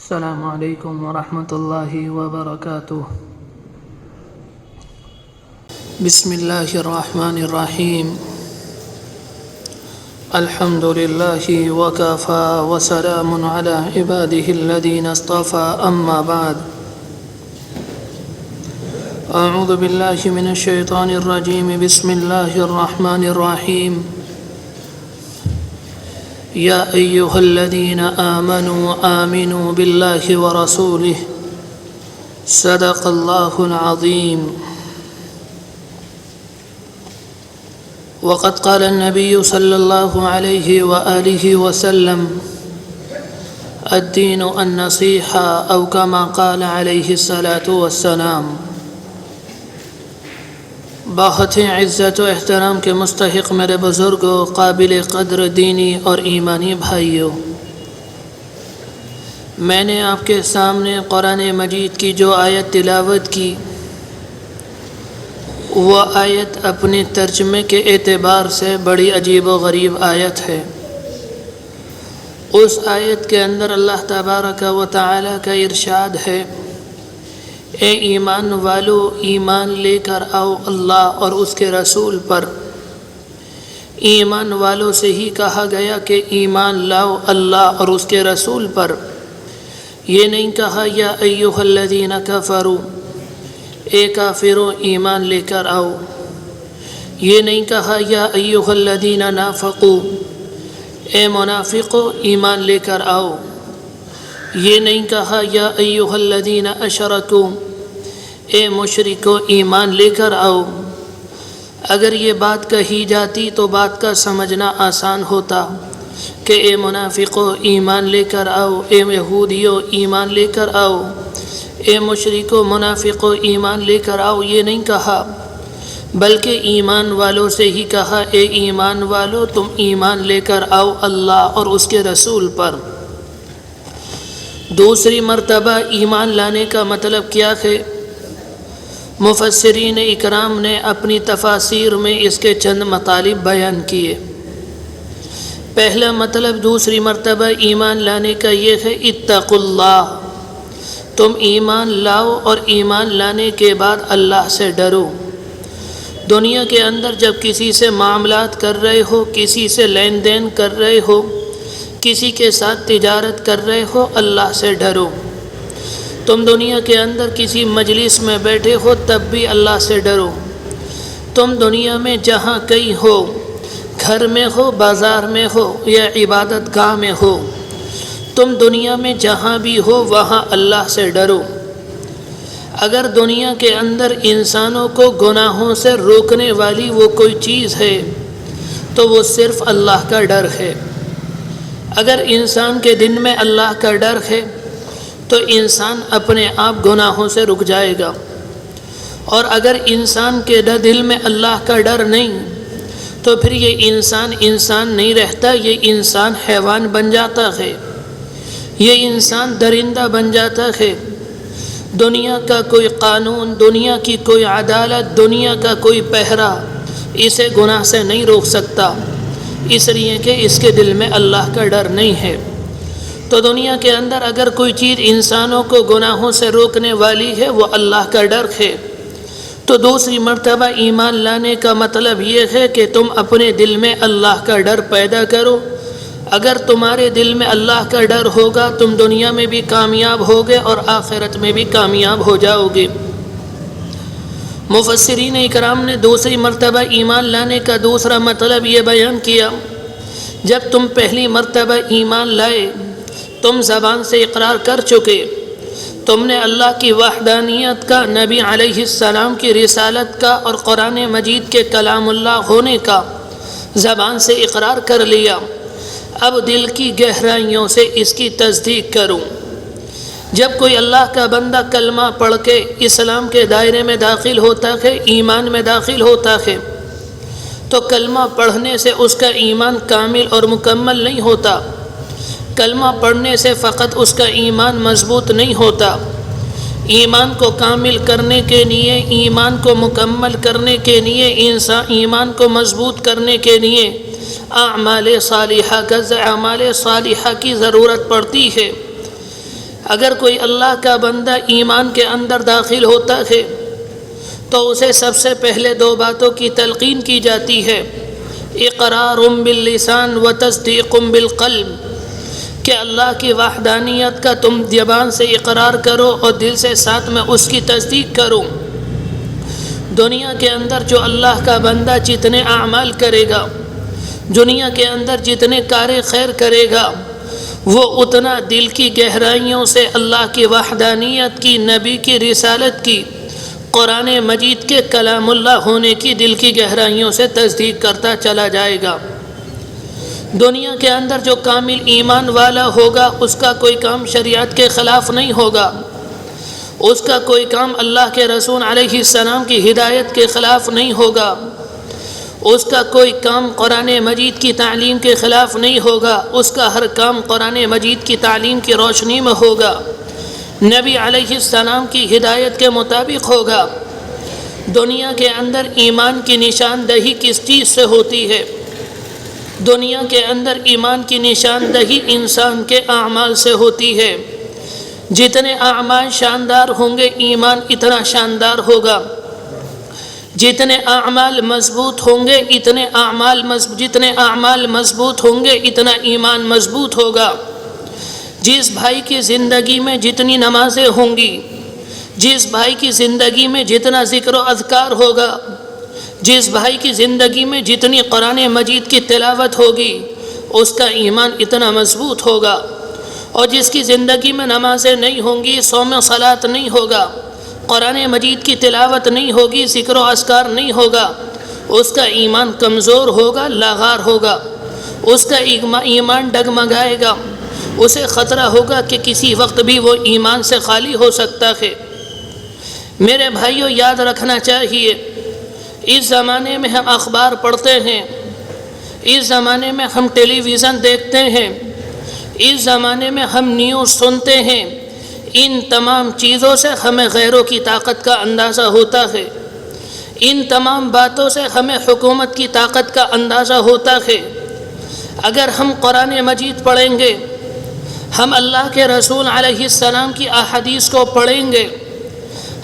السلام علیکم ورحمۃ اللہ وبرکاتہ۔ بسم اللہ الرحمن الرحیم۔ الحمد للہ وکفی وسلام علی عباده الذین اصطفی، اما بعد۔ اعوذ باللہ من الشیطان الرجیم، بسم اللہ الرحمن الرحیم۔ یا ایہا الذین آمنوا آمنوا باللہ ورسولہ، صدق اللہ العظیم۔ وقد قال النبی صلی اللہ علیہ وآلہ وسلم: الدین النصیحہ، او کما قال علیہ الصلاۃ والسلام۔ بہت ہی عزت و احترام کے مستحق میرے بزرگوں، قابل قدر دینی اور ایمانی بھائیوں، میں نے آپ کے سامنے قرآن مجید کی جو آیت تلاوت کی، وہ آیت اپنے ترجمے کے اعتبار سے بڑی عجیب و غریب آیت ہے۔ اس آیت کے اندر اللہ تبارک و تعالی کا ارشاد ہے: اے ایمان والو، ایمان لے کر آؤ اللہ اور اس کے رسول پر۔ ایمان والوں سے ہی کہا گیا کہ ایمان لاؤ اللہ اور اس کے رسول پر۔ یہ نہیں کہا یا ایھا الذین کفروا، اے کافروں ایمان لے کر آؤ۔ یہ نہیں کہا یا ایھا الذین نافقوا، اے منافقو ایمان لے کر آؤ۔ یہ نہیں کہا یا ایھا الذین اشرکوا، اے مشرکو ایمان لے کر آؤ۔ اگر یہ بات کہی جاتی تو بات کا سمجھنا آسان ہوتا کہ اے منافقو ایمان لے کر آؤ، اے یہودیو ایمان لے کر آؤ، اے مشرکو منافقو ایمان لے کر آؤ۔ یہ نہیں کہا، بلکہ ایمان والوں سے ہی کہا: اے ایمان والو، تم ایمان لے کر آؤ اللہ اور اس کے رسول پر۔ دوسری مرتبہ ایمان لانے کا مطلب کیا ہے؟ مفسرین اکرام نے اپنی تفاسیر میں اس کے چند مطالب بیان کیے۔ پہلا مطلب دوسری مرتبہ ایمان لانے کا یہ ہے: اتقوا اللہ، تم ایمان لاؤ اور ایمان لانے کے بعد اللہ سے ڈرو۔ دنیا کے اندر جب کسی سے معاملات کر رہے ہو، کسی سے لین دین کر رہے ہو، کسی کے ساتھ تجارت کر رہے ہو، اللہ سے ڈرو۔ تم دنیا کے اندر کسی مجلس میں بیٹھے ہو تب بھی اللہ سے ڈرو۔ تم دنیا میں جہاں کہیں ہو، گھر میں ہو، بازار میں ہو یا عبادت گاہ میں ہو، تم دنیا میں جہاں بھی ہو وہاں اللہ سے ڈرو۔ اگر دنیا کے اندر انسانوں کو گناہوں سے روکنے والی وہ کوئی چیز ہے تو وہ صرف اللہ کا ڈر ہے۔ اگر انسان کے دل میں اللہ کا ڈر ہے تو انسان اپنے آپ گناہوں سے رک جائے گا، اور اگر انسان کے دل میں اللہ کا ڈر نہیں تو پھر یہ انسان نہیں رہتا، یہ انسان حیوان بن جاتا ہے، یہ انسان درندہ بن جاتا ہے۔ دنیا کا کوئی قانون، دنیا کی کوئی عدالت، دنیا کا کوئی پہرا اسے گناہ سے نہیں روک سکتا، اس لیے کہ اس کے دل میں اللہ کا ڈر نہیں ہے۔ تو دنیا کے اندر اگر کوئی چیز انسانوں کو گناہوں سے روکنے والی ہے وہ اللہ کا ڈر ہے۔ تو دوسری مرتبہ ایمان لانے کا مطلب یہ ہے کہ تم اپنے دل میں اللہ کا ڈر پیدا کرو۔ اگر تمہارے دل میں اللہ کا ڈر ہوگا تم دنیا میں بھی کامیاب ہوگے اور آخرت میں بھی کامیاب ہو جاؤ گے۔ مفسرین اکرام نے دوسری مرتبہ ایمان لانے کا دوسرا مطلب یہ بیان کیا: جب تم پہلی مرتبہ ایمان لائے، تم زبان سے اقرار کر چکے، تم نے اللہ کی وحدانیت کا، نبی علیہ السلام کی رسالت کا اور قرآن مجید کے کلام اللہ ہونے کا زبان سے اقرار کر لیا۔ اب دل کی گہرائیوں سے اس کی تصدیق کروں۔ جب کوئی اللہ کا بندہ کلمہ پڑھ کے اسلام کے دائرے میں داخل ہوتا ہے، ایمان میں داخل ہوتا ہے، تو کلمہ پڑھنے سے اس کا ایمان کامل اور مکمل نہیں ہوتا۔ کلمہ پڑھنے سے فقط اس کا ایمان مضبوط نہیں ہوتا۔ ایمان کو کامل کرنے کے لیے، ایمان کو مکمل کرنے کے لیے، ایمان کو مضبوط کرنے کے لیے اعمال صالحہ کی ضرورت پڑتی ہے۔ اگر کوئی اللہ کا بندہ ایمان کے اندر داخل ہوتا ہے تو اسے سب سے پہلے دو باتوں کی تلقین کی جاتی ہے، اقرار باللسان و تصدیق بالقلب، کہ اللہ کی وحدانیت کا تم زبان سے اقرار کرو اور دل سے ساتھ میں اس کی تصدیق کرو۔ دنیا کے اندر جو اللہ کا بندہ جتنے اعمال کرے گا، دنیا کے اندر جتنے کار خیر کرے گا، وہ اتنا دل کی گہرائیوں سے اللہ کی وحدانیت کی، نبی کی رسالت کی، قرآن مجید کے کلام اللہ ہونے کی دل کی گہرائیوں سے تصدیق کرتا چلا جائے گا۔ دنیا کے اندر جو کامل ایمان والا ہوگا، اس کا کوئی کام شریعت کے خلاف نہیں ہوگا، اس کا کوئی کام اللہ کے رسول علیہ السلام کی ہدایت کے خلاف نہیں ہوگا، اس کا کوئی کام قرآن مجید کی تعلیم کے خلاف نہیں ہوگا، اس کا ہر کام قرآن مجید کی تعلیم کی روشنی میں ہوگا، نبی علیہ السلام کی ہدایت کے مطابق ہوگا۔ دنیا کے اندر ایمان کی نشاندہی کس چیز سے ہوتی ہے؟ دنیا کے اندر ایمان کی نشاندہی انسان کے اعمال سے ہوتی ہے۔ جتنے اعمال شاندار ہوں گے ایمان اتنا شاندار ہوگا، جتنے اعمال مضبوط ہوں گے جتنے اعمال مضبوط ہوں گے اتنا ایمان مضبوط ہوگا۔ جس بھائی کی زندگی میں جتنی نمازیں ہوں گی، جس بھائی کی زندگی میں جتنا ذکر و اذکار ہوگا، جس بھائی کی زندگی میں جتنی قرآن مجید کی تلاوت ہوگی، اس کا ایمان اتنا مضبوط ہوگا۔ اور جس کی زندگی میں نمازیں نہیں ہوں گی، صوم و صلاۃ نہیں ہوگا، قرآن مجید کی تلاوت نہیں ہوگی، ذکر و اذکار نہیں ہوگا، اس کا ایمان کمزور ہوگا، لاغار ہوگا، اس کا ایمان ڈگمگائے گا، اسے خطرہ ہوگا کہ کسی وقت بھی وہ ایمان سے خالی ہو سکتا ہے۔ میرے بھائیوں، یاد رکھنا چاہیے، اس زمانے میں ہم اخبار پڑھتے ہیں، اس زمانے میں ہم ٹیلی ویژن دیکھتے ہیں، اس زمانے میں ہم نیوز سنتے ہیں، ان تمام چیزوں سے ہمیں غیروں کی طاقت کا اندازہ ہوتا ہے، ان تمام باتوں سے ہمیں حکومت کی طاقت کا اندازہ ہوتا ہے۔ اگر ہم قرآن مجید پڑھیں گے، ہم اللہ کے رسول علیہ السلام کی احادیث کو پڑھیں گے،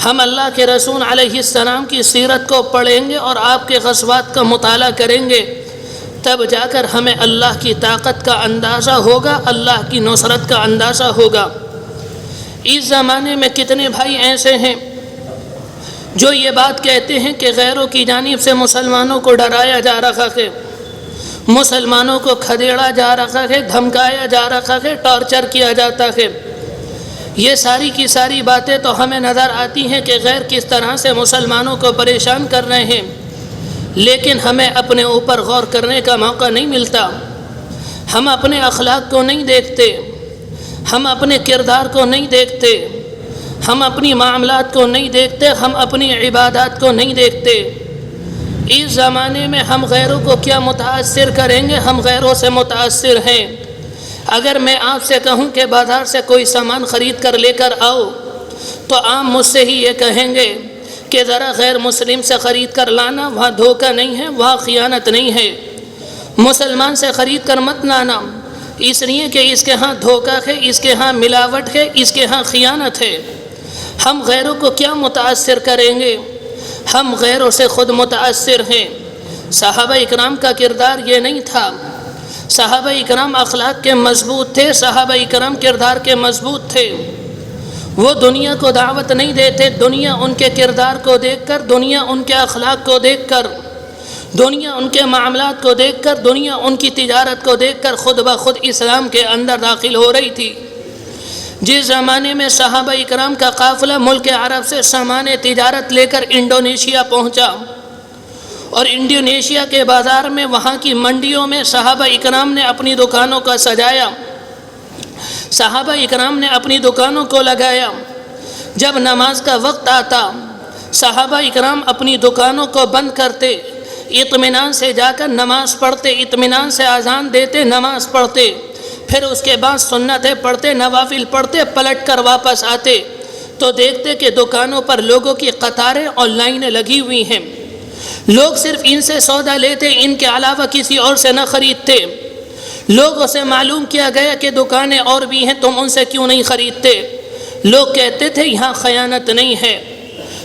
ہم اللہ کے رسول علیہ السلام کی سیرت کو پڑھیں گے اور آپ کے غزوات کا مطالعہ کریں گے، تب جا کر ہمیں اللہ کی طاقت کا اندازہ ہوگا، اللہ کی نصرت کا اندازہ ہوگا۔ اس زمانے میں کتنے بھائی ایسے ہیں جو یہ بات کہتے ہیں کہ غیروں کی جانب سے مسلمانوں کو ڈرایا جا رہا ہے، مسلمانوں کو کھدیڑا جا رہا ہے، دھمکایا جا رہا ہے، ٹارچر کیا جاتا ہے۔ یہ ساری کی ساری باتیں تو ہمیں نظر آتی ہیں کہ غیر کس طرح سے مسلمانوں کو پریشان کر رہے ہیں، لیکن ہمیں اپنے اوپر غور کرنے کا موقع نہیں ملتا۔ ہم اپنے اخلاق کو نہیں دیکھتے، ہم اپنے کردار کو نہیں دیکھتے، ہم اپنی معاملات کو نہیں دیکھتے، ہم اپنی عبادات کو نہیں دیکھتے۔ اس زمانے میں ہم غیروں کو کیا متاثر کریں گے؟ ہم غیروں سے متاثر ہیں۔ اگر میں آپ سے کہوں کہ بازار سے کوئی سامان خرید کر لے کر آؤ، تو عام مجھ سے ہی یہ کہیں گے کہ ذرا غیر مسلم سے خرید کر لانا، وہاں دھوکہ نہیں ہے، وہاں خیانت نہیں ہے، مسلمان سے خرید کر مت لانا، اس لیے کہ اس کے ہاں دھوکہ ہے، اس کے ہاں ملاوٹ ہے، اس کے ہاں خیانت ہے۔ ہم غیروں کو کیا متاثر کریں گے؟ ہم غیروں سے خود متاثر ہیں۔ صحابہ اکرام کا کردار یہ نہیں تھا، صحابہ اکرام اخلاق کے مضبوط تھے، صحابہ اکرام کردار کے مضبوط تھے، وہ دنیا کو دعوت نہیں دیتے، دنیا ان کے کردار کو دیکھ کر، دنیا ان کے اخلاق کو دیکھ کر، دنیا ان کے معاملات کو دیکھ کر، دنیا ان کی تجارت کو دیکھ کر خود بخود اسلام کے اندر داخل ہو رہی تھی۔ جس زمانے میں صحابہ اکرام کا قافلہ ملک عرب سے سامان تجارت لے کر انڈونیشیا پہنچا، اور انڈونیشیا کے بازار میں، وہاں کی منڈیوں میں صحابہ اکرام نے اپنی دکانوں کا سجایا، صحابہ اکرام نے اپنی دکانوں کو لگایا۔ جب نماز کا وقت آتا، صحابہ اکرام اپنی دکانوں کو بند کرتے، اطمینان سے جا کر نماز پڑھتے، اطمینان سے اذان دیتے، نماز پڑھتے، پھر اس کے بعد سنتیں پڑھتے، نوافل پڑھتے، پلٹ کر واپس آتے تو دیکھتے کہ دکانوں پر لوگوں کی قطاریں اور لائنیں لگی ہوئی ہیں، لوگ صرف ان سے سودا لیتے، ان کے علاوہ کسی اور سے نہ خریدتے، لوگوں سے معلوم کیا گیا کہ دکانیں اور بھی ہیں، تم ان سے کیوں نہیں خریدتے؟ لوگ کہتے تھے یہاں خیانت نہیں ہے،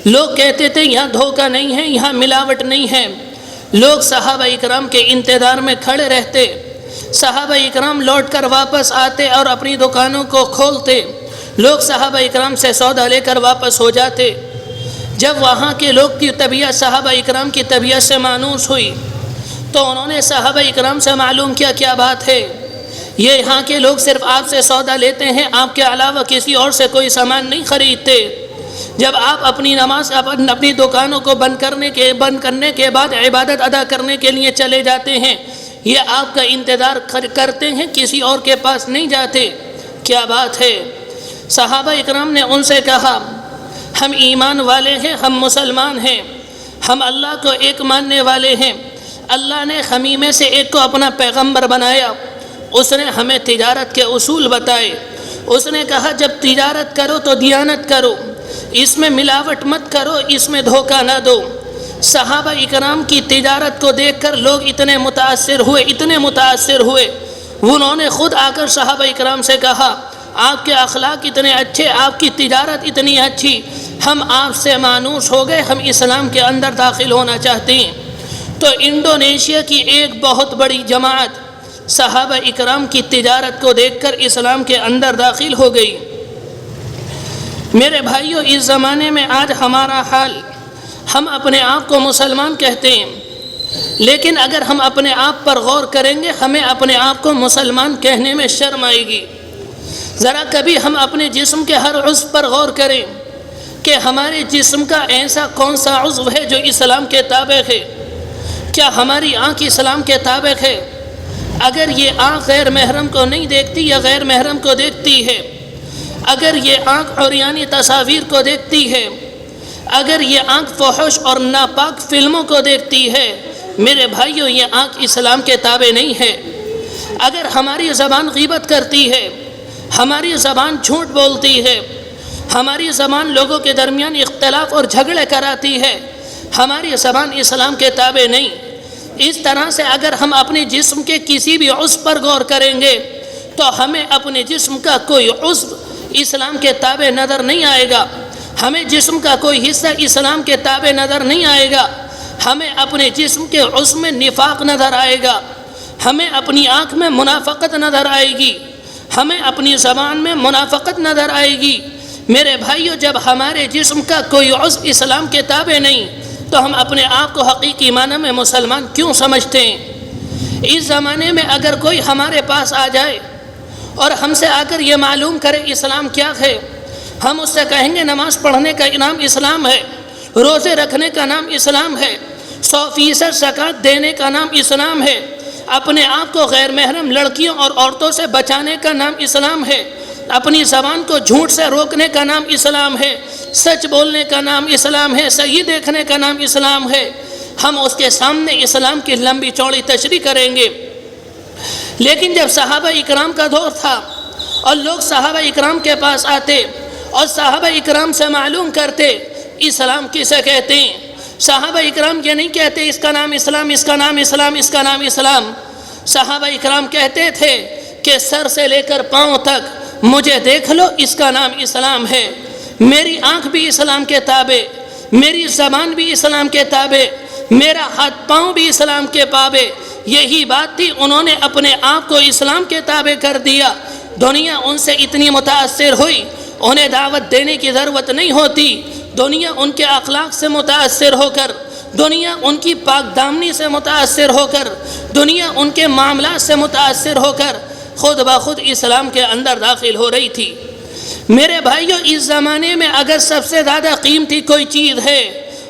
لوگ کہتے تھے یہاں دھوکہ نہیں ہے، یہاں ملاوٹ نہیں ہے۔ لوگ صحابہ اکرام کے انتظار میں کھڑے رہتے، صحابہ اکرام لوٹ کر واپس آتے اور اپنی دکانوں کو کھولتے، لوگ صحابہ اکرام سے سودا لے کر واپس ہو جاتے۔ جب وہاں کے لوگ کی طبیعت صحابہ اکرام کی طبیعت سے مانوس ہوئی تو انہوں نے صحابہ اکرام سے معلوم کیا کیا بات ہے، یہ یہاں کے لوگ صرف آپ سے سودا لیتے ہیں، آپ کے علاوہ کسی اور سے کوئی سامان نہیں خریدتے۔ جب آپ اپنی نماز اپنی دکانوں کو بند کرنے کے بعد عبادت ادا کرنے کے لیے چلے جاتے ہیں، یہ آپ کا انتظار کرتے ہیں، کسی اور کے پاس نہیں جاتے۔ کیا بات ہے؟ صحابہ اکرام نے ان سے کہا ہم ایمان والے ہیں، ہم مسلمان ہیں، ہم اللہ کو ایک ماننے والے ہیں، اللہ نے ہمیں میں سے ایک کو اپنا پیغمبر بنایا، اس نے ہمیں تجارت کے اصول بتائے، اس نے کہا جب تجارت کرو تو دیانت کرو، اس میں ملاوٹ مت کرو، اس میں دھوکہ نہ دو۔ صحابہ اکرام کی تجارت کو دیکھ کر لوگ اتنے متاثر ہوئے، انہوں نے خود آ کر صحابہ اکرام سے کہا آپ کے اخلاق اتنے اچھے، آپ کی تجارت اتنی اچھی، ہم آپ سے مانوس ہو گئے، ہم اسلام کے اندر داخل ہونا چاہتے ہیں۔ تو انڈونیشیا کی ایک بہت بڑی جماعت صحابہ اکرام کی تجارت کو دیکھ کر اسلام کے اندر داخل ہو گئی۔ میرے بھائیوں، اس زمانے میں آج ہمارا حال، ہم اپنے آپ کو مسلمان کہتے ہیں، لیکن اگر ہم اپنے آپ پر غور کریں گے ہمیں اپنے آپ کو مسلمان کہنے میں شرم آئے گی۔ ذرا کبھی ہم اپنے جسم کے ہر عضو پر غور کریں کہ ہمارے جسم کا ایسا کون سا عضو ہے جو اسلام کے تابع ہے۔ کیا ہماری آنکھ اسلام کے تابع ہے؟ اگر یہ آنکھ غیر محرم کو نہیں دیکھتی یا غیر محرم کو دیکھتی ہے، اگر یہ آنکھ عریانی تصاویر کو دیکھتی ہے، اگر یہ آنکھ فحش اور ناپاک فلموں کو دیکھتی ہے، میرے بھائیوں یہ آنکھ اسلام کے تابع نہیں ہے۔ اگر ہماری زبان غیبت کرتی ہے، ہماری زبان جھوٹ بولتی ہے، ہماری زبان لوگوں کے درمیان اختلاف اور جھگڑے کراتی ہے، ہماری زبان اسلام کے تابع نہیں۔ اس طرح سے اگر ہم اپنے جسم کے کسی بھی عضو پر غور کریں گے تو ہمیں اپنے جسم کا کوئی عضو اسلام کے تابع نظر نہیں آئے گا، ہمیں جسم کا کوئی حصہ اسلام کے تابع نظر نہیں آئے گا، ہمیں اپنے جسم کے عضو میں نفاق نظر آئے گا، ہمیں اپنی آنکھ میں منافقت نظر آئے گی، ہمیں اپنی زبان میں منافقت نظر آئے گی۔ میرے بھائیو، جب ہمارے جسم کا کوئی عضو اسلام کے تابع نہیں تو ہم اپنے آپ کو حقیقی معنی میں مسلمان کیوں سمجھتے ہیں؟ اس زمانے میں اگر کوئی ہمارے پاس آ جائے اور ہم سے آ کر یہ معلوم کرے اسلام کیا ہے، ہم اس سے کہیں گے نماز پڑھنے کا نام اسلام ہے، روزے رکھنے کا نام اسلام ہے، 100% زکوٰۃ دینے کا نام اسلام ہے، اپنے آپ کو غیر محرم لڑکیوں اور عورتوں سے بچانے کا نام اسلام ہے، اپنی زبان کو جھوٹ سے روکنے کا نام اسلام ہے، سچ بولنے کا نام اسلام ہے، صحیح دیکھنے کا نام اسلام ہے، ہم اس کے سامنے اسلام کی لمبی چوڑی تشریح کریں گے۔ لیکن جب صحابہ اکرام کا دور تھا اور لوگ صحابہ اکرام کے پاس آتے اور صحابہ اکرام سے معلوم کرتے اسلام کسے کہتے ہیں، صحابہ اکرام یہ نہیں کہتے اس کا نام اسلام، اس کا نام اسلام، اس کا نام اسلام، صحابہ اکرام کہتے تھے کہ سر سے لے کر پاؤں تک مجھے دیکھ لو، اس کا نام اسلام ہے، میری آنکھ بھی اسلام کے تابع، میری زبان بھی اسلام کے تابع، میرا ہاتھ پاؤں بھی اسلام کے تابع۔ یہی بات تھی، انہوں نے اپنے آپ کو اسلام کے تابع کر دیا۔ دنیا ان سے اتنی متاثر ہوئی، انہیں دعوت دینے کی ضرورت نہیں ہوتی، دنیا ان کے اخلاق سے متاثر ہو کر، دنیا ان کی پاک دامنی سے متاثر ہو کر، دنیا ان کے معاملات سے متاثر ہو کر خود بخود اسلام کے اندر داخل ہو رہی تھی۔ میرے بھائیوں، اس زمانے میں اگر سب سے زیادہ قیمتی کوئی چیز ہے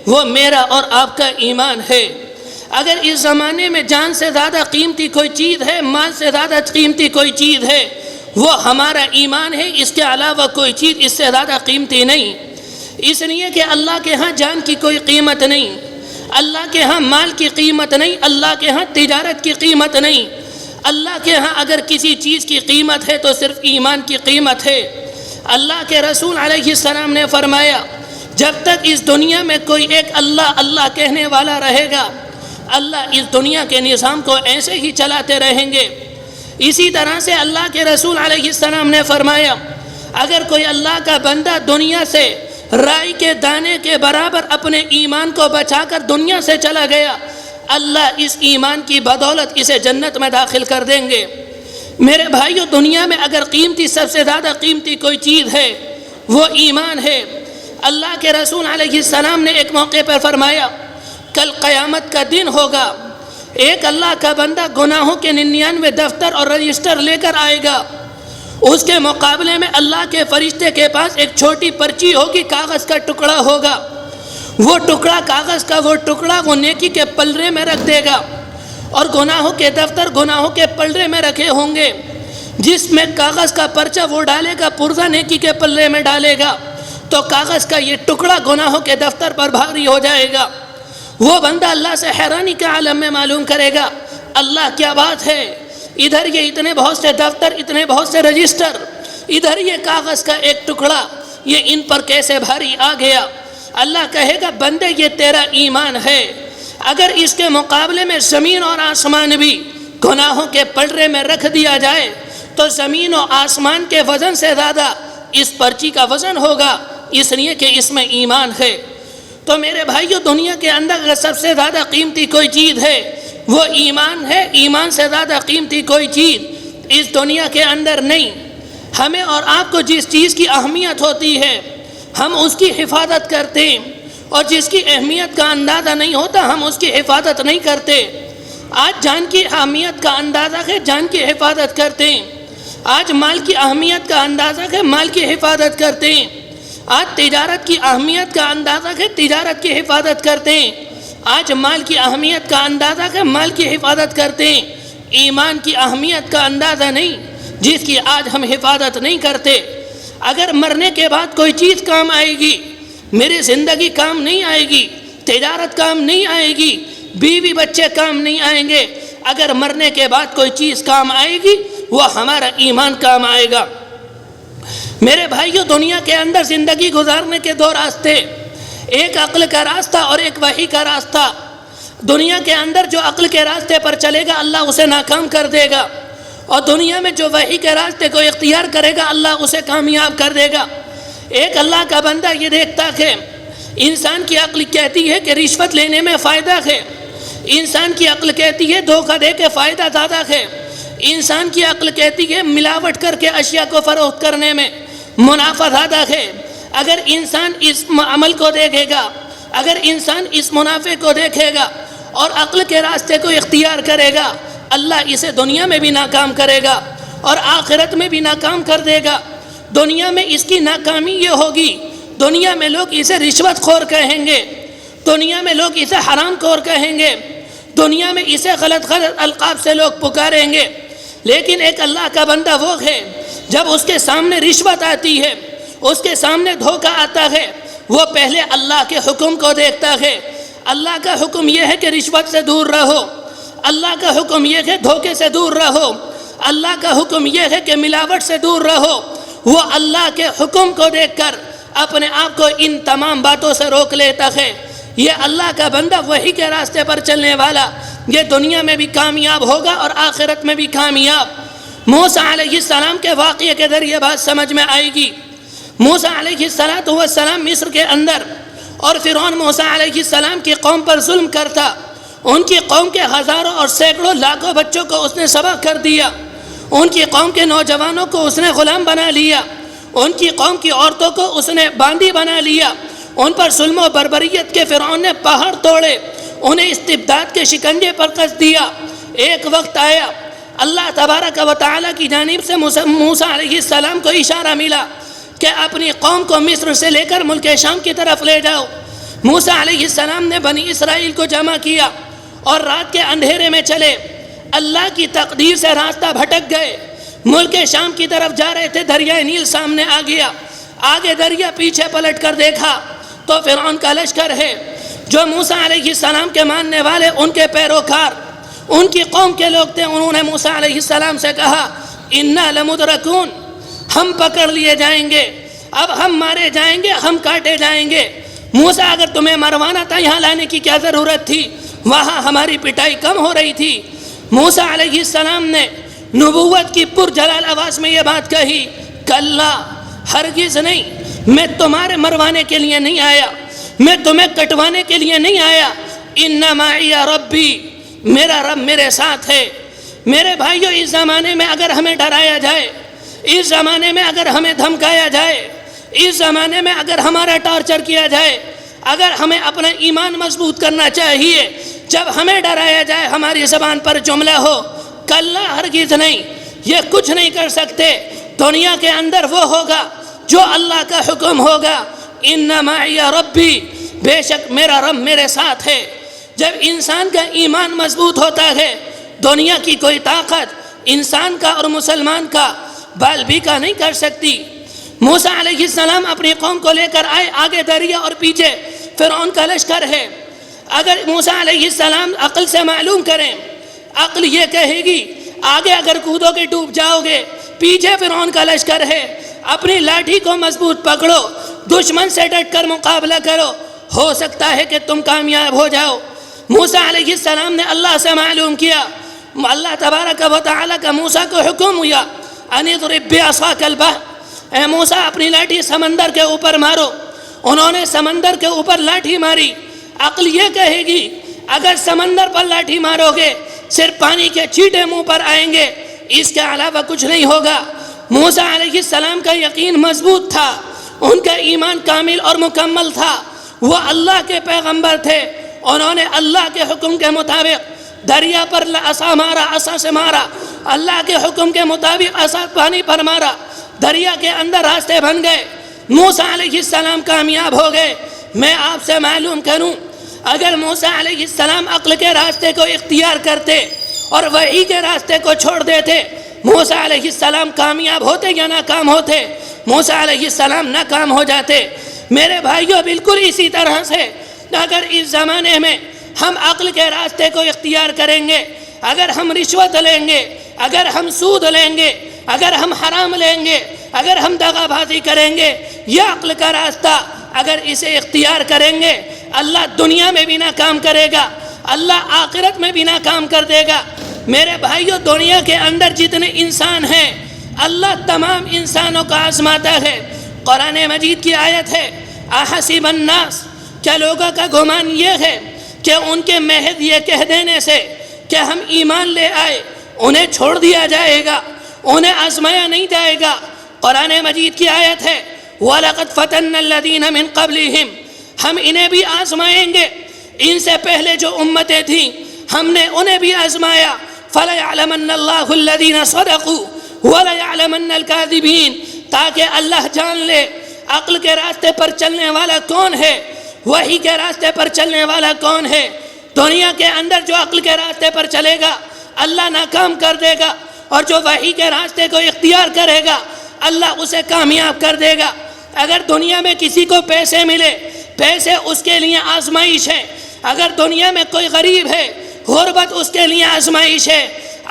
وہ میرا اور آپ کا ایمان ہے۔ اگر اس زمانے میں جان سے زیادہ قیمتی کوئی چیز ہے، مال سے زیادہ قیمتی کوئی چیز ہے، وہ ہمارا ایمان ہے، اس کے علاوہ کوئی چیز اس سے زیادہ قیمتی نہیں۔ اس لیے کہ اللہ کے ہاں جان کی کوئی قیمت نہیں، اللہ کے ہاں مال کی قیمت نہیں، اللہ کے ہاں تجارت کی قیمت نہیں، اللہ کے ہاں اگر کسی چیز کی قیمت ہے تو صرف ایمان کی قیمت ہے۔ اللہ کے رسول علیہ السلام نے فرمایا، جب تک اس دنیا میں کوئی ایک اللہ اللہ کہنے والا رہے گا، اللہ اس دنیا کے نظام کو ایسے ہی چلاتے رہیں گے۔ اسی طرح سے اللہ کے رسول علیہ السلام نے فرمایا اگر کوئی اللہ کا بندہ دنیا سے رائی کے دانے کے برابر اپنے ایمان کو بچا کر دنیا سے چلا گیا، اللہ اس ایمان کی بدولت اسے جنت میں داخل کر دیں گے۔ میرے بھائیو، دنیا میں اگر قیمتی، سب سے زیادہ قیمتی کوئی چیز ہے وہ ایمان ہے۔ اللہ کے رسول علیہ السلام نے ایک موقع پر فرمایا کل قیامت کا دن ہوگا، ایک اللہ کا بندہ گناہوں کے 99 دفتر اور رجسٹر لے کر آئے گا، اس کے مقابلے میں اللہ کے فرشتے کے پاس ایک چھوٹی پرچی ہوگی، کاغذ کا ٹکڑا ہوگا، وہ ٹکڑا کاغذ کا وہ نیکی کے پلڑے میں رکھ دے گا، اور گناہوں کے دفتر گناہوں کے پلڑے میں رکھے ہوں گے، جس میں کاغذ کا پرچہ وہ ڈالے گا پرزہ نیکی کے پلڑے میں ڈالے گا تو کاغذ کا یہ ٹکڑا گناہوں کے دفتر پر بھاری ہو جائے گا۔ وہ بندہ اللہ سے حیرانی کے عالم میں معلوم کرے گا اللہ کیا بات ہے، ادھر یہ اتنے بہت سے دفتر، اتنے بہت سے رجسٹر، ادھر یہ کاغذ کا ایک ٹکڑا، یہ ان پر کیسے بھاری آ گیا؟ اللہ کہے گا بندے یہ تیرا ایمان ہے، اگر اس کے مقابلے میں زمین اور آسمان بھی گناہوں کے پلڑے میں رکھ دیا جائے تو زمین و آسمان کے وزن سے زیادہ اس پرچی کا وزن ہوگا، اس لیے کہ اس میں ایمان ہے۔ تو میرے بھائیو، دنیا کے اندر اگر سب سے زیادہ قیمتی کوئی چیز ہے وہ ایمان ہے، ایمان سے زیادہ قیمتی کوئی چیز اس دنیا کے اندر نہیں۔ ہمیں اور آپ کو جس چیز کی اہمیت ہوتی ہے ہم اس کی حفاظت کرتے ہیں، اور جس کی اہمیت کا اندازہ نہیں ہوتا ہم اس کی حفاظت نہیں کرتے۔ آج جان کی اہمیت کا اندازہ ہے، جان کی حفاظت کرتے ہیں۔ آج مال کی اہمیت کا اندازہ ہے، مال کی حفاظت کرتے ہیں۔ آج تجارت کی اہمیت کا اندازہ ہے، تجارت کی حفاظت کرتے ہیں۔ آج مال کی اہمیت کا اندازہ ہے، مال کی حفاظت کرتے ہیں۔ ایمان کی اہمیت کا اندازہ نہیں، جس کی آج ہم حفاظت نہیں کرتے۔ اگر مرنے کے بعد کوئی چیز کام آئے گی، میری زندگی کام نہیں آئے گی، تجارت کام نہیں آئے گی، بیوی بچے کام نہیں آئیں گے، اگر مرنے کے بعد کوئی چیز کام آئے گی وہ ہمارا ایمان کام آئے گا۔ میرے بھائیو، دنیا کے اندر زندگی گزارنے کے دو راستے، ایک عقل کا راستہ اور ایک وحی کا راستہ۔ دنیا کے اندر جو عقل کے راستے پر چلے گا اللہ اسے ناکام کر دے گا، اور دنیا میں جو وحی کے راستے کو اختیار کرے گا اللہ اسے کامیاب کر دے گا۔ ایک اللہ کا بندہ یہ دیکھتا ہے انسان کی عقل کہتی ہے کہ رشوت لینے میں فائدہ ہے، انسان کی عقل کہتی ہے دھوکہ دے کے فائدہ زیادہ ہے، انسان کی عقل کہتی ہے ملاوٹ کر کے اشیاء کو فروخت کرنے میں منافع زیادہ ہے۔ اگر انسان اس عمل کو دیکھے گا، اگر انسان اس منافع کو دیکھے گا اور عقل کے راستے کو اختیار کرے گا، اللہ اسے دنیا میں بھی ناکام کرے گا اور آخرت میں بھی ناکام کر دے گا۔ دنیا میں اس کی ناکامی یہ ہوگی، دنیا میں لوگ اسے رشوت خور کہیں گے، دنیا میں لوگ اسے حرام خور کہیں گے، دنیا میں اسے غلط القاب سے لوگ پکاریں گے۔ لیکن ایک اللہ کا بندہ وہ ہے جب اس کے سامنے رشوت آتی ہے، اس کے سامنے دھوکہ آتا ہے، وہ پہلے اللہ کے حکم کو دیکھتا ہے۔ اللہ کا حکم یہ ہے کہ رشوت سے دور رہو، اللہ کا حکم یہ ہے دھوکے سے دور رہو، اللہ کا حکم یہ ہے کہ ملاوٹ سے دور رہو۔ وہ اللہ کے حکم کو دیکھ کر اپنے آپ کو ان تمام باتوں سے روک لیتا ہے۔ یہ اللہ کا بندہ وحی کے راستے پر چلنے والا یہ دنیا میں بھی کامیاب ہوگا اور آخرت میں بھی کامیاب۔ موسیٰ علیہ السلام کے واقعے کے ذریعے بات سمجھ میں آئے گی۔ موسیٰ علیہ السلام مصر کے اندر، اور فرعون موسیٰ علیہ السلام کی قوم پر ظلم کرتا، ان کی قوم کے ہزاروں اور سینکڑوں لاکھوں بچوں کو اس نے ذبح کر دیا، ان کی قوم کے نوجوانوں کو اس نے غلام بنا لیا، ان کی قوم کی عورتوں کو اس نے باندی بنا لیا، ان پر ظلم و بربریت کے فرعون نے پہاڑ توڑے، انہیں استبداد کے شکنجے پر کس دیا۔ ایک وقت آیا اللہ تبارک و تعالیٰ کی جانب سے موسیٰ علیہ السلام کو اشارہ ملا کہ اپنی قوم کو مصر سے لے کر ملک شام کی طرف لے جاؤ۔ موسیٰ علیہ السلام نے بنی اسرائیل کو جمع کیا اور رات کے اندھیرے میں چلے، اللہ کی تقدیر سے راستہ بھٹک گئے، ملک شام کی طرف جا رہے تھے، دریائے نیل سامنے آ گیا، آگے دریا، پیچھے پلٹ کر دیکھا تو فرعون کا لشکر ہے، جو موسیٰ علیہ السلام کے ماننے والے، ان کے پیروکار، ان کی قوم کے لوگ تھے۔ انہوں نے موسیٰ علیہ السلام سے کہا اِنَّا لَمُدْرَكُونَ، ہم پکڑ لیے جائیں گے، اب ہم مارے جائیں گے، ہم کاٹے جائیں گے۔ موسیٰ اگر تمہیں مروانا تھا یہاں لانے کی کیا ضرورت تھی، وہاں ہماری پٹائی کم ہو رہی تھی۔ موسیٰ علیہ السلام نے نبوت کی پرجلال آواز میں یہ بات کہی، کلا ہرگز نہیں، میں تمہارے مروانے کے لیے نہیں آیا، میں تمہیں کٹوانے کے لیے نہیں آیا، ان معی ربی، میرا رب میرے ساتھ ہے۔ میرے بھائیو، اس زمانے میں اگر ہمیں ڈرایا جائے، اس زمانے میں اگر ہمیں دھمکایا جائے، اس زمانے میں اگر ہمارا ٹارچر کیا جائے، اگر ہمیں اپنا ایمان مضبوط کرنا چاہیے، جب ہمیں ڈرایا جائے ہماری زبان پر جملہ ہو کلا ہرگز نہیں، یہ کچھ نہیں کر سکتے، دنیا کے اندر وہ ہوگا جو اللہ کا حکم ہوگا، ان معی ربی، بے شک میرا رب میرے ساتھ ہے۔ جب انسان کا ایمان مضبوط ہوتا ہے، دنیا کی کوئی طاقت انسان کا اور مسلمان کا بال بیکا نہیں کر سکتی۔ موسیٰ علیہ السلام اپنی قوم کو لے کر آئے، آگے دریا اور پیچھے فرعون کا لشکر ہے۔ اگر موسیٰ علیہ السلام عقل سے معلوم کریں، عقل یہ کہے گی آگے اگر کودو گے ڈوب جاؤ گے، پیچھے فرعون کا لشکر ہے، اپنی لاٹھی کو مضبوط پکڑو، دشمن سے ڈٹ کر مقابلہ کرو، ہو سکتا ہے کہ تم کامیاب ہو جاؤ۔ موسیٰ علیہ السلام نے اللہ سے معلوم کیا، اللہ تبارک و تعالیٰ کا موسیٰ کو حکم ہوا، ان اضرب بعصاک البحر، اے موسیٰ اپنی لاٹھی سمندر کے اوپر مارو۔ انہوں نے سمندر کے اوپر لاٹھی ماری۔ عقل یہ کہے گی اگر سمندر پر لاٹھی مارو گے صرف پانی کے چھینٹے منہ پر آئیں گے، اس کے علاوہ کچھ نہیں ہوگا۔ موسیٰ علیہ السلام کا یقین مضبوط تھا، ان کا ایمان کامل اور مکمل تھا، وہ اللہ کے پیغمبر تھے۔ انہوں نے اللہ کے حکم کے مطابق دریا پر عصا مارا، عصا سے مارا، اللہ کے حکم کے مطابق عصا پانی پر مارا، دریا کے اندر راستے بن گئے، موسیٰ علیہ السلام کامیاب ہو گئے۔ میں آپ سے معلوم کروں، اگر موسیٰ علیہ السلام عقل کے راستے کو اختیار کرتے اور وحی کے راستے کو چھوڑ دیتے، موسیٰ علیہ السلام کامیاب ہوتے یا ناکام ہوتے؟ موسیٰ علیہ السلام ناکام ہو جاتے۔ میرے بھائیوں، بالکل اسی طرح سے اگر اس زمانے میں ہم عقل کے راستے کو اختیار کریں گے، اگر ہم رشوت لیں گے، اگر ہم سود لیں گے، اگر ہم حرام لیں گے، اگر ہم دغا بازی کریں گے، یہ عقل کا راستہ اگر اسے اختیار کریں گے، اللہ دنیا میں بھی ناکام کرے گا، اللہ آخرت میں بھی ناکام کر دے گا۔ میرے بھائیوں، دنیا کے اندر جتنے انسان ہیں، اللہ تمام انسانوں کو آزماتا ہے۔ قرآن مجید کی آیت ہے، احسب الناس، کیا لوگوں کا گمان یہ ہے کہ ان کے محض یہ کہہ دینے سے کہ ہم ایمان لے آئے انہیں چھوڑ دیا جائے گا، انہیں آزمایا نہیں جائے گا؟ قرآن مجید کی آیت ہے، وَلَقَدْ فَتَنَّ الَّذِينَ مِن قَبْلِهِمْ، ہم انہیں بھی آزمائیں گے، ان سے پہلے جو امتیں تھیں ہم نے انہیں بھی آزمایا۔ فَلَيَعْلَمَنَّ اللَّهُ الَّذِينَ صَدَقُوا وَلَيَعْلَمَنَّ الْكَاذِبِينَ، تاکہ اللہ جان لے عقل کے راستے پر چلنے والا کون ہے، وحی کے راستے پر چلنے والا کون ہے۔ دنیا کے اندر جو عقل کے راستے پر چلے گا اللہ ناکام کر دے گا، اور جو وحی کے راستے کو اختیار کرے گا اللہ اسے کامیاب کر دے گا۔ اگر دنیا میں کسی کو پیسے ملے، پیسے اس کے لیے آزمائش ہے۔ اگر دنیا میں کوئی غریب ہے، غربت اس کے لیے آزمائش ہے۔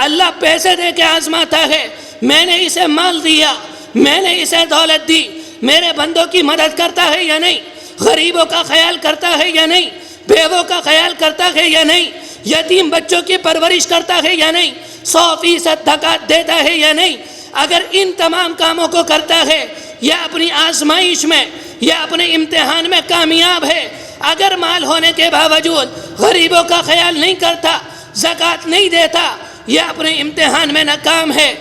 اللہ پیسے دے کے آزماتا ہے، میں نے اسے مال دیا، میں نے اسے دولت دی، میرے بندوں کی مدد کرتا ہے یا نہیں، غریبوں کا خیال کرتا ہے یا نہیں، بیووں کا خیال کرتا ہے یا نہیں، یتیم بچوں کی پرورش کرتا ہے یا نہیں، 100% زکوٰۃ دیتا ہے یا نہیں۔ اگر ان تمام کاموں کو کرتا ہے، یا اپنی آزمائش میں یا اپنے امتحان میں کامیاب ہے، اگر مال ہونے کے باوجود غریبوں کا خیال نہیں کرتا، زکوٰۃ نہیں دیتا، یہ اپنے امتحان میں ناکام ہے۔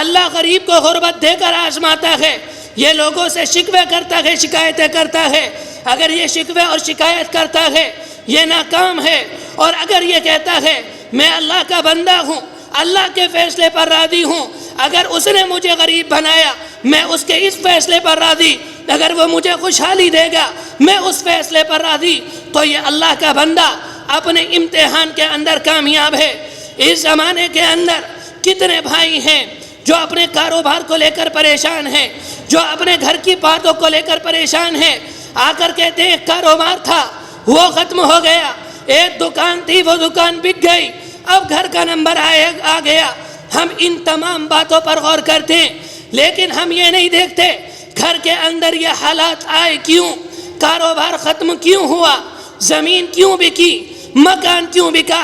اللہ غریب کو غربت دے کر آزماتا ہے، یہ لوگوں سے شکوے کرتا ہے، شکایتیں کرتا ہے۔ اگر یہ شکوے اور شکایت کرتا ہے یہ ناکام ہے، اور اگر یہ کہتا ہے میں اللہ کا بندہ ہوں، اللہ کے فیصلے پر راضی ہوں، اگر اس نے مجھے غریب بنایا میں اس کے اس فیصلے پر راضی، اگر وہ مجھے خوشحالی دے گا میں اس فیصلے پر راضی، تو یہ اللہ کا بندہ اپنے امتحان کے اندر کامیاب ہے۔ اس زمانے کے اندر کتنے بھائی ہیں جو اپنے کاروبار کو لے کر پریشان ہیں، جو اپنے گھر کی باتوں کو لے کر پریشان ہیں، آ کر کہتے ہیں کاروبار تھا وہ ختم ہو گیا، ایک دکان تھی وہ دکان بک گئی، اب گھر کا نمبر آ گیا۔ ہم ان تمام باتوں پر غور کرتے ہیں، لیکن ہم یہ نہیں دیکھتے گھر کے اندر یہ حالات آئے کیوں، کاروبار ختم کیوں ہوا، زمین کیوں بکی، مکان کیوں بکا۔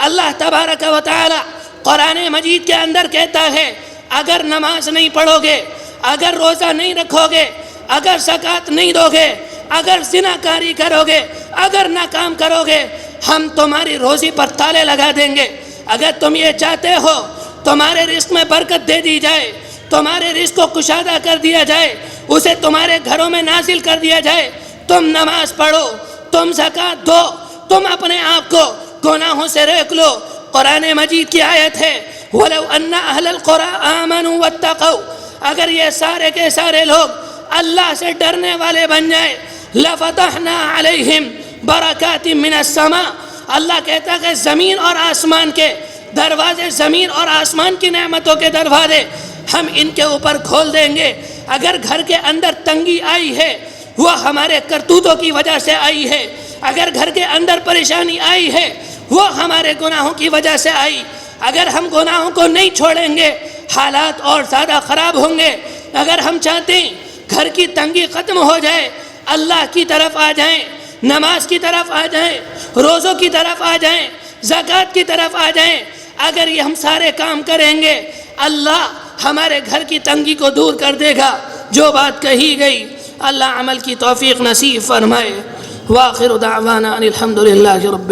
اللہ تبارک و تعالی قرآن مجید کے اندر کہتا ہے اگر نماز نہیں پڑھو گے، اگر روزہ نہیں رکھو گے، اگر زکوٰۃ نہیں دو گے، اگر زنا کاری کرو گے، اگر ناکام کرو گے، ہم تمہاری روزی پر تالے لگا دیں گے۔ اگر تم یہ چاہتے ہو تمہارے رزق میں برکت دے دی جائے، تمہارے رزق کو کشادہ کر دیا جائے، اسے تمہارے گھروں میں نازل کر دیا جائے، تم نماز پڑھو، تم زکوٰۃ دو، تم اپنے آپ کو گناہوں سے روک لو۔ قرآن مجید کی آیت ہے وَلَوْ أَنَّ أَهْلَ الْقُرَىٰ آمَنُوا وَاتَّقَوْا، اگر یہ سارے کے سارے لوگ اللہ سے ڈرنے والے بن جائیں، لَفَتَحْنَا عَلَيْهِمْ بَرَكَاتٍ مِّنَ السَّمَاءِ، اللہ کہتا ہے کہ زمین اور آسمان کے دروازے، زمین اور آسمان کی نعمتوں کے دروازے ہم ان کے اوپر کھول دیں گے۔ اگر گھر کے اندر تنگی آئی ہے وہ ہمارے کرتوتوں کی وجہ سے آئی ہے، اگر گھر کے اندر پریشانی آئی ہے وہ ہمارے گناہوں کی وجہ سے آئی۔ اگر ہم گناہوں کو نہیں چھوڑیں گے حالات اور زیادہ خراب ہوں گے۔ اگر ہم چاہتے ہیں گھر کی تنگی ختم ہو جائے، اللہ کی طرف آ جائیں، نماز کی طرف آ جائیں، روزوں کی طرف آ جائیں، زکوٰۃ کی طرف آ جائیں، اگر یہ ہم سارے کام کریں گے اللہ ہمارے گھر کی تنگی کو دور کر دے گا۔ جو بات کہی گئی اللہ عمل کی توفیق نصیب فرمائے۔ وآخر دعوانا ان الحمد للہ رب